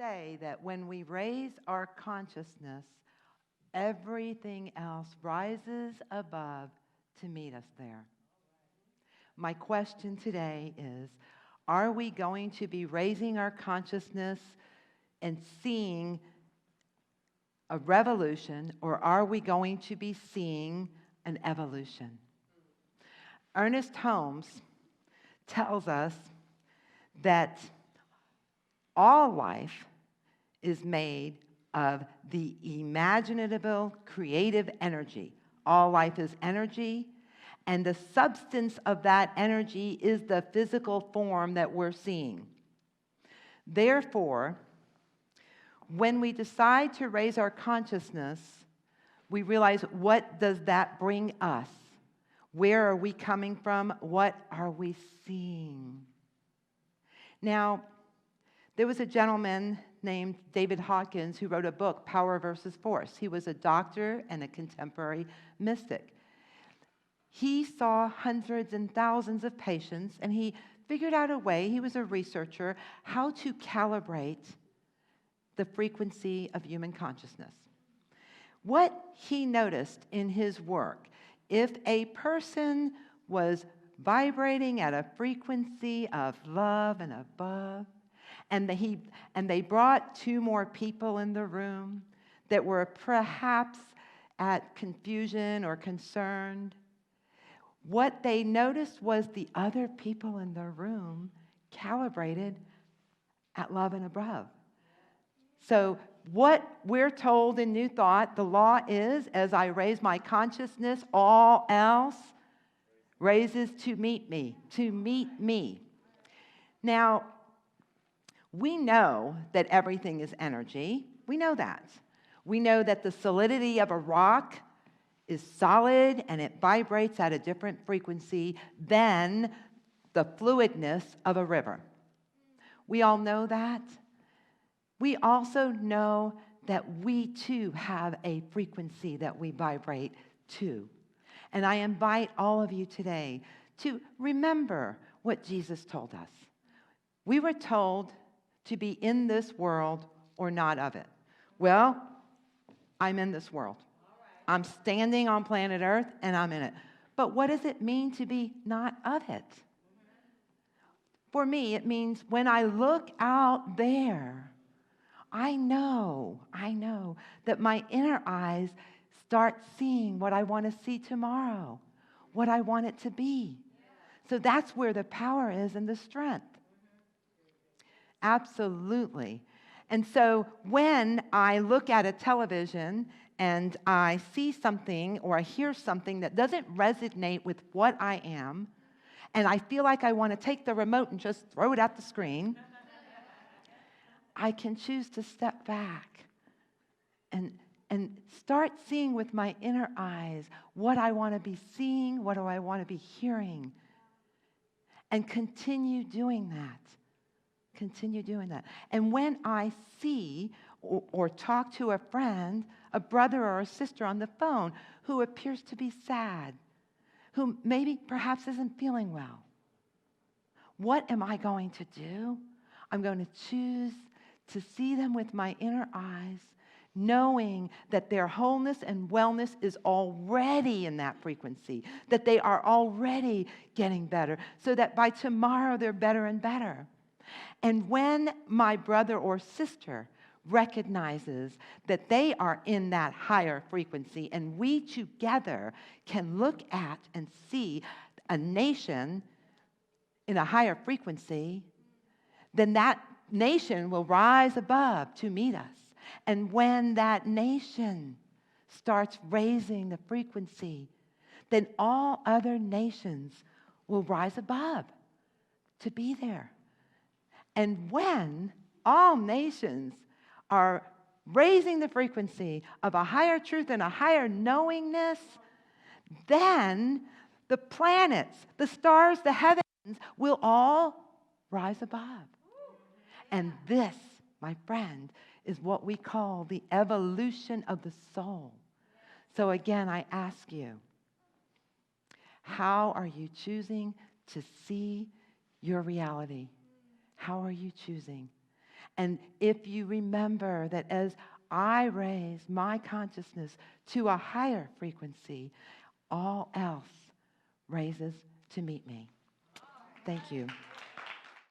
say that when we raise our consciousness, everything else rises above to meet us there. My question today is, are we going to be raising our consciousness and seeing a revolution, or are we going to be seeing an evolution? Ernest Holmes tells us that all life is made of the imaginative, creative energy. All life is energy, and the substance of that energy is the physical form that we're seeing. Therefore, when we decide to raise our consciousness, we realize, what does that bring us? Where are we coming from? What are we seeing? Now, there was a gentleman named David Hawkins who wrote a book, Power versus Force. He was a doctor and a contemporary mystic. He saw hundreds and thousands of patients, and he figured out a way, he was a researcher, how to calibrate the frequency of human consciousness. What he noticed in his work, if a person was vibrating at a frequency of love and above, and they brought two more people in the room that were perhaps at confusion or concerned, what they noticed was the other people in the room calibrated at love and above. So what we're told in New Thought, the law is, as I raise my consciousness, all else raises to meet me, to meet me. Now, we know that everything is energy. We know that. We know that the solidity of a rock is solid and it vibrates at a different frequency than the fluidness of a river. We all know that. We also know that we too have a frequency that we vibrate to. And I invite all of you today to remember what Jesus told us. We were told to be in this world or not of it. Well, I'm in this world. I'm standing on planet Earth and I'm in it. But what does it mean to be not of it? For me, it means when I look out there, I know that my inner eyes start seeing what I want to see tomorrow, what I want it to be. So that's where the power is and the strength. Absolutely. And so when I look at a television and I see something or I hear something that doesn't resonate with what I am, and I feel like I want to take the remote and just throw it at the screen, I can choose to step back and start seeing with my inner eyes what I want to be seeing, what do I want to be hearing, and continue doing that. Continue doing that. And when I see or talk to a friend, a brother or a sister on the phone who appears to be sad, who maybe perhaps isn't feeling well, what am I going to do? I'm going to choose to see them with my inner eyes, knowing that their wholeness and wellness is already in that frequency, that they are already getting better, so that by tomorrow they're better and better. And when my brother or sister recognizes that they are in that higher frequency, and we together can look at and see a nation in a higher frequency, then that nation will rise above to meet us. And when that nation starts raising the frequency, then all other nations will rise above to be there. And when all nations are raising the frequency of a higher truth and a higher knowingness, then the planets, the stars, the heavens will all rise above. And this, my friend, is what we call the evolution of the soul. So again, I ask you, how are you choosing to see your reality? How are you choosing? And if you remember that as I raise my consciousness to a higher frequency, all else raises to meet me. Thank you.